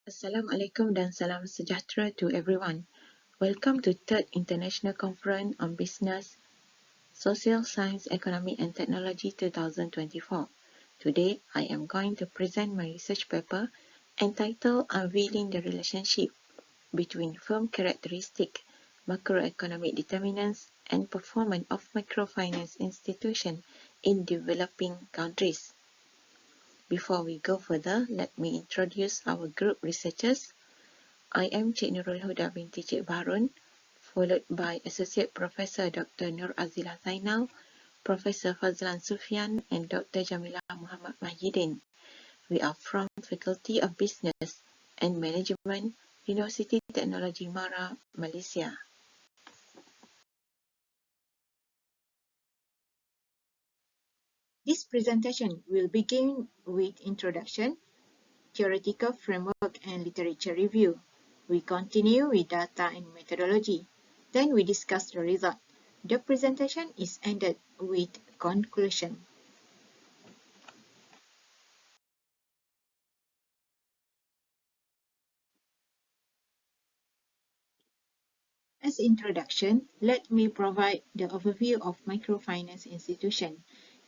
Assalamualaikum dan salam sejahtera to everyone. Welcome to third International Conference on Business, Social Science, Economy and Technology 2024. Today, I am going to present my research paper entitled Unveiling the Relationship between Firm Characteristic, Macroeconomic Determinants and Performance of Microfinance Institutions in Developing Countries. Before we go further, let me introduce our group researchers. I am Cik Nurul Huda binti Cik Bahrun, followed by Associate Professor Dr. Nur Azilah Zainal, Professor Fazlan Sufyan, and Dr. Jamila Muhammad Mahidin. We are from Faculty of Business and Management, Universiti Teknologi Mara, Malaysia. This presentation will begin with introduction, theoretical framework and literature review. We continue with data and methodology. Then we discuss the result. The presentation is ended with conclusion. As introduction, let me provide the overview of microfinance institution.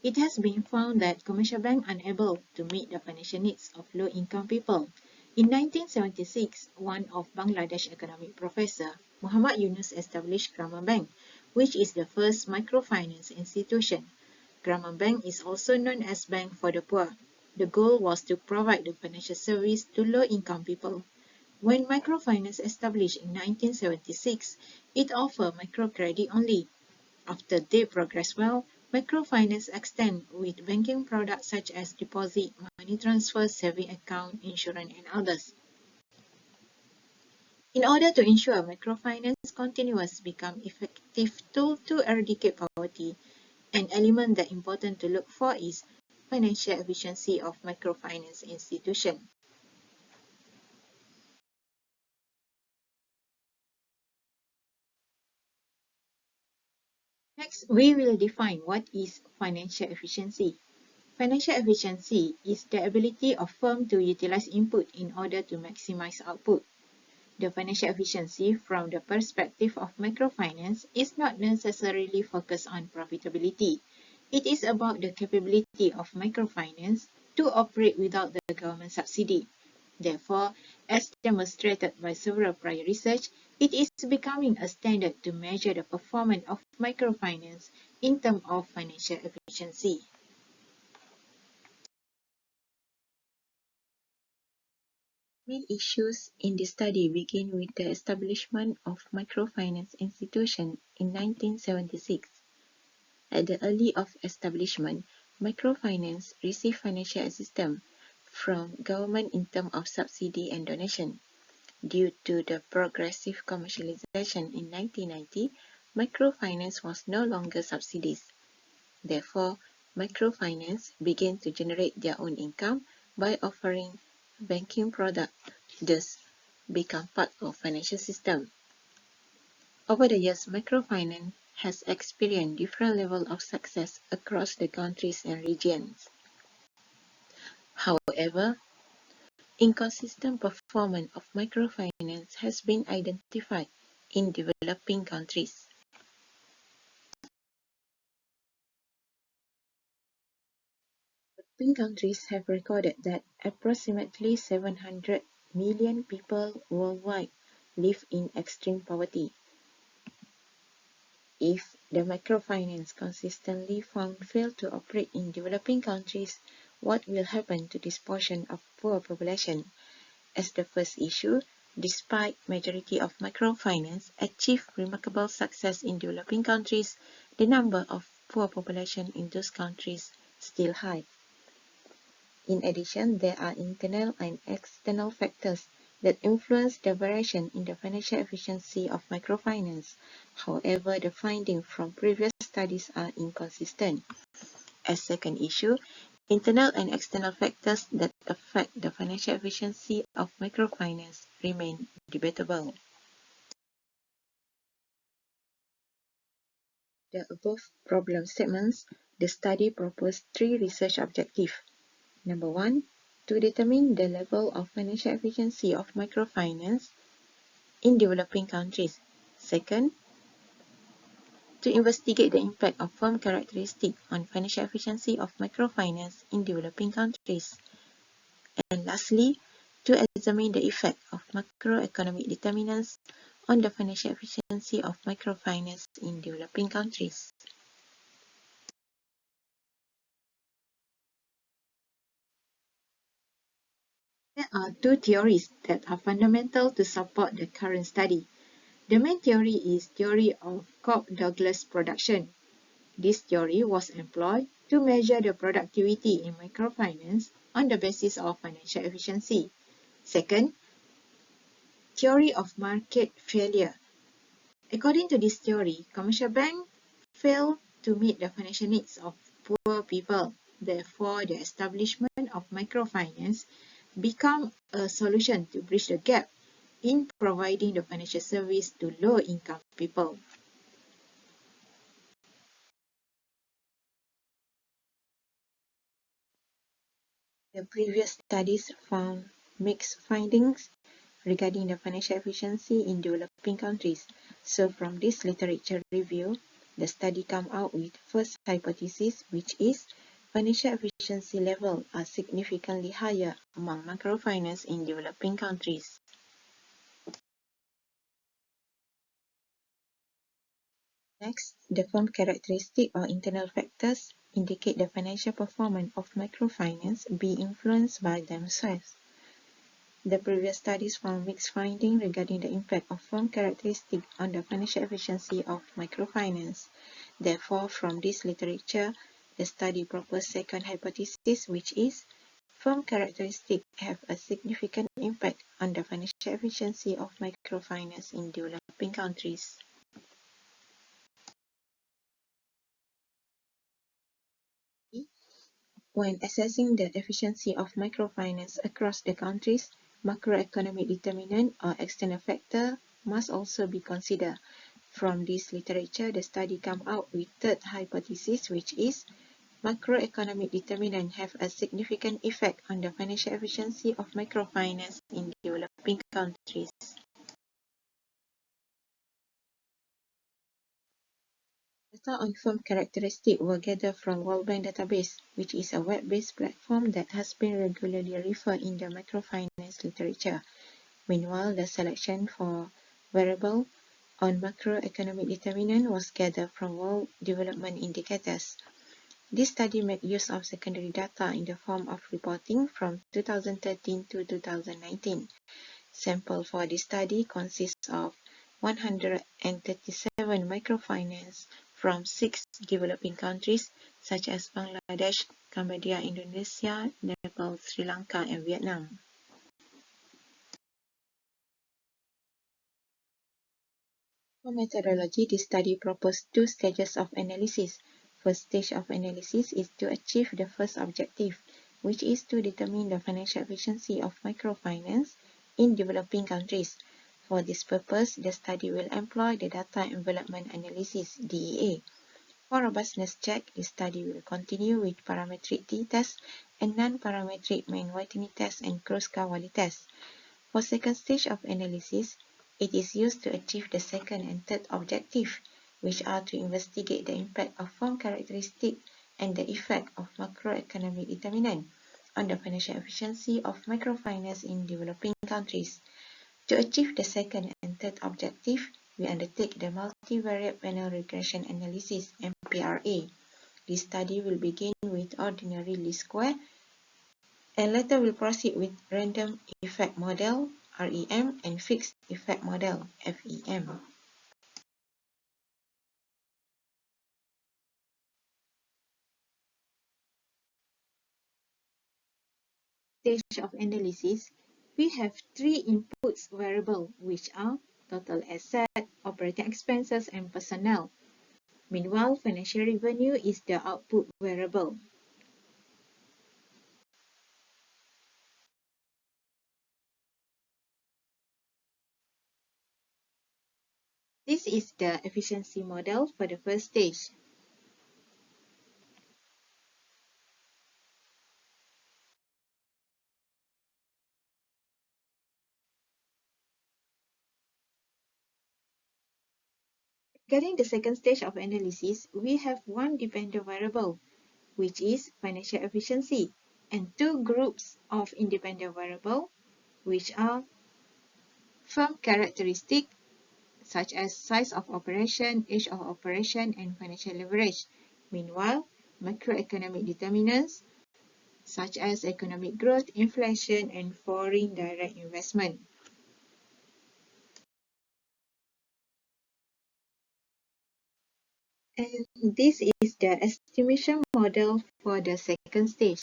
It has been found that commercial banks are unable to meet the financial needs of low-income people. In 1976, one of Bangladesh economic professor, Muhammad Yunus, established Gramin Bank, which is the first microfinance institution. Gramin Bank is also known as Bank for the Poor. The goal was to provide the financial service to low-income people. When microfinance established in 1976, it offered microcredit only. After they progressed well, microfinance extended with banking products such as deposit, money transfer, saving account, insurance, and others. In order to ensure microfinance continuous become effective tool to eradicate poverty, an element that important to look for is financial efficiency of microfinance institution. Next, we will define what is financial efficiency. Financial efficiency is the ability of firm to utilize input in order to maximize output. The financial efficiency from the perspective of microfinance is not necessarily focused on profitability. It is about the capability of microfinance to operate without the government subsidy. Therefore, as demonstrated by several prior research, it is becoming a standard to measure the performance of microfinance in terms of financial efficiency. Main issues in the study begin with the establishment of microfinance institution in 1976. At the early of establishment, microfinance received financial assistance from government in terms of subsidy and donation. Due to the progressive commercialization in 1990, microfinance was no longer subsidies. Therefore, microfinance began to generate their own income by offering banking products, thus become part of financial system. Over the years, microfinance has experienced different levels of success across the countries and regions. However, inconsistent performance of microfinance has been identified in developing countries. Developing countries have recorded that approximately 700 million people worldwide live in extreme poverty. If the microfinance consistently found fail to operate in developing countries, what will happen to this portion of poor population? As the first issue, despite majority of microfinance achieve remarkable success in developing countries, the number of poor population in those countries still high. In addition, there are internal and external factors that influence the variation in the financial efficiency of microfinance. However, the findings from previous studies are inconsistent. As second issue, internal and external factors that affect the financial efficiency of microfinance remain debatable. The above problem statements, the study proposed three research objectives. Number one, to determine the level of financial efficiency of microfinance in developing countries. Second, to investigate the impact of firm characteristics on financial efficiency of microfinance in developing countries. And lastly, to examine the effect of macroeconomic determinants on the financial efficiency of microfinance in developing countries. There are two theories that are fundamental to support the current study. The main theory is theory of Cobb-Douglas production. This theory was employed to measure the productivity in microfinance on the basis of financial efficiency. Second, theory of market failure. According to this theory, commercial banks fail to meet the financial needs of poor people. Therefore, the establishment of microfinance become a solution to bridge the gap in providing the financial service to low-income people. The previous studies found mixed findings regarding the financial efficiency in developing countries. So from this literature review, the study come out with first hypothesis, which is financial efficiency level are significantly higher among microfinance in developing countries. Next, the firm characteristic or internal factors indicate the financial performance of microfinance be influenced by themselves. The previous studies found mixed findings regarding the impact of firm characteristics on the financial efficiency of microfinance. Therefore, from this literature, the study proposed second hypothesis, which is firm characteristics have a significant impact on the financial efficiency of microfinance in developing countries. When assessing the efficiency of microfinance across the countries, macroeconomic determinant or external factor must also be considered. From this literature, the study comes out with third hypothesis, which is macroeconomic determinant have a significant effect on the financial efficiency of microfinance in developing countries. Data on firm characteristics were gathered from World Bank database, which is a web-based platform that has been regularly referred in the microfinance literature. Meanwhile, the selection for variable on macroeconomic determinant was gathered from World Development Indicators. This study made use of secondary data in the form of reporting from 2013 to 2019. Sample for this study consists of 137 microfinance from 6 developing countries such as Bangladesh, Cambodia, Indonesia, Nepal, Sri Lanka, and Vietnam. For methodology, this study proposed two stages of analysis. First stage of analysis is to achieve the first objective, which is to determine the financial efficiency of microfinance in developing countries. For this purpose, the study will employ the Data Envelopment Analysis (DEA). For robustness check, the study will continue with parametric t-test and non-parametric Mann-Whitney test and Kruskal-Wallis test. For second stage of analysis, it is used to achieve the second and third objective, which are to investigate the impact of firm characteristics and the effect of macroeconomic determinant on the financial efficiency of microfinance in developing countries. To achieve the second and third objective, we undertake the multivariate panel regression analysis (MPRA). This study will begin with ordinary least square and later will proceed with random effect model (REM) and fixed effect model (FEM). Stage of analysis, we have three inputs variables, which are total asset, operating expenses, and personnel. Meanwhile, financial revenue is the output variable. This is the efficiency model for the first stage. Regarding the second stage of analysis, we have one dependent variable, which is financial efficiency, and two groups of independent variable, which are firm characteristic, such as size of operation, age of operation, and financial leverage. Meanwhile, macroeconomic determinants, such as economic growth, inflation, and foreign direct investment. And this is the estimation model for the second stage.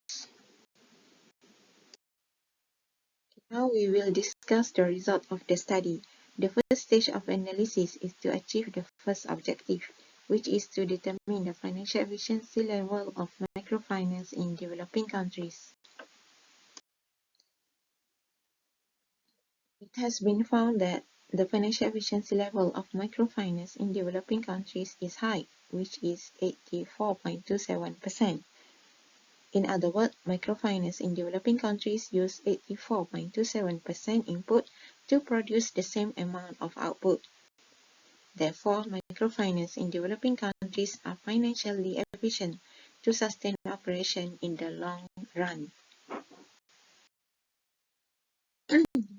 Now we will discuss the result of the study. The first stage of analysis is to achieve the first objective, which is to determine the financial efficiency level of microfinance in developing countries. It has been found that the financial efficiency level of microfinance in developing countries is high, which is 84.27%. In other words, microfinance in developing countries use 84.27% input to produce the same amount of output. Therefore, microfinance in developing countries are financially efficient to sustain operation in the long run.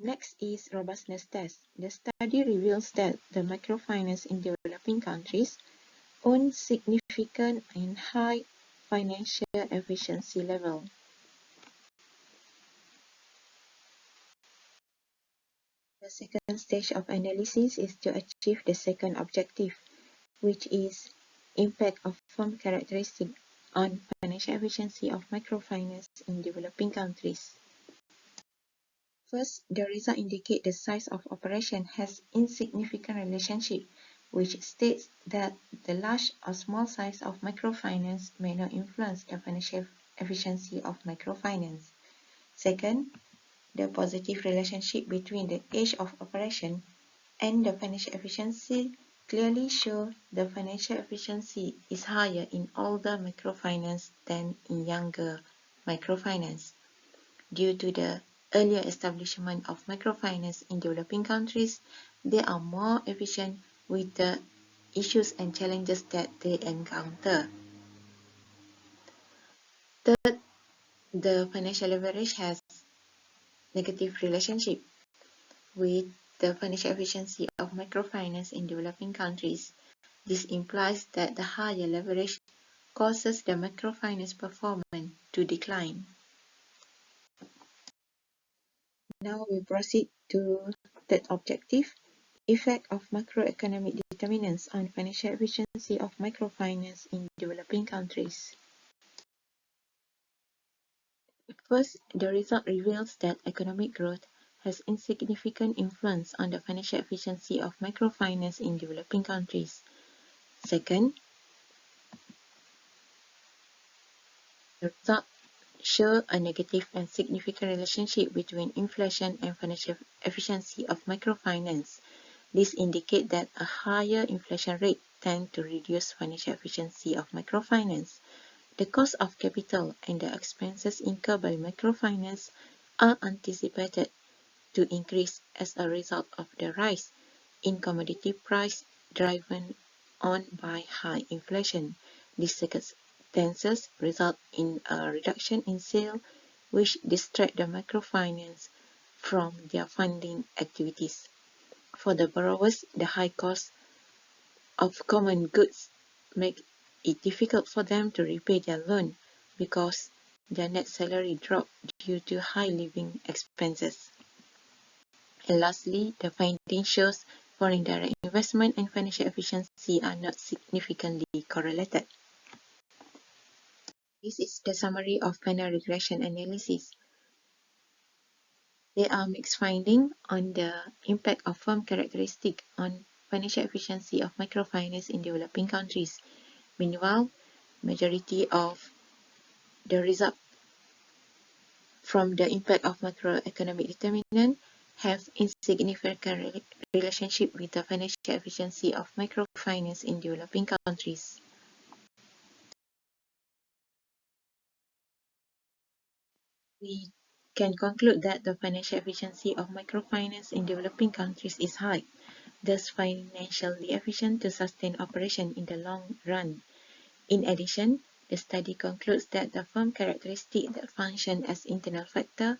Next is robustness test. The study reveals that the microfinance in developing countries own significant and high financial efficiency level. The second stage of analysis is to achieve the second objective, which is impact of firm characteristic on financial efficiency of microfinance in developing countries. First, the result indicate the size of operation has insignificant relationship, which states that the large or small size of microfinance may not influence the financial efficiency of microfinance. Second, the positive relationship between the age of operation and the financial efficiency clearly show the financial efficiency is higher in older microfinance than in younger microfinance. Due to the earlier establishment of microfinance in developing countries, they are more efficient with the issues and challenges that they encounter. Third, the financial leverage has negative relationship with the financial efficiency of microfinance in developing countries. This implies that the higher leverage causes the microfinance performance to decline. Now we proceed to third objective, effect of macroeconomic determinants on financial efficiency of microfinance in developing countries. First, the result reveals that economic growth has insignificant influence on the financial efficiency of microfinance in developing countries. Second, the result show a negative and significant relationship between inflation and financial efficiency of microfinance. This indicates that a higher inflation rate tends to reduce financial efficiency of microfinance. The cost of capital and the expenses incurred by microfinance are anticipated to increase as a result of the rise in commodity price driven on by high inflation. These circumstances result in a reduction in sales, which distract the microfinance from their funding activities. For the borrowers, the high cost of common goods make it difficult for them to repay their loan because their net salary dropped due to high living expenses. And lastly, the finding shows foreign direct investment and financial efficiency are not significantly correlated. This is the summary of panel regression analysis. There are mixed findings on the impact of firm characteristics on financial efficiency of microfinance in developing countries. Meanwhile, majority of the result from the impact of macroeconomic determinants have insignificant relationship with the financial efficiency of microfinance in developing countries. We can conclude that the financial efficiency of microfinance in developing countries is high, thus financially efficient to sustain operation in the long run. In addition, the study concludes that the firm characteristics that function as internal factor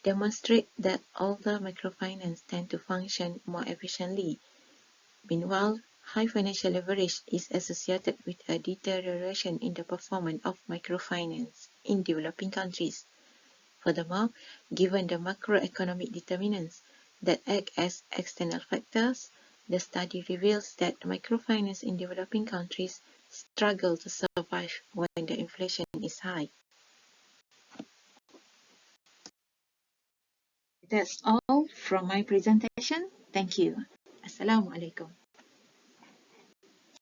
demonstrate that older microfinance tend to function more efficiently. Meanwhile, high financial leverage is associated with a deterioration in the performance of microfinance in developing countries. Furthermore, given the macroeconomic determinants that act as external factors, the study reveals that microfinance in developing countries struggle to survive when the inflation is high. That's all from my presentation. Thank you. Assalamualaikum.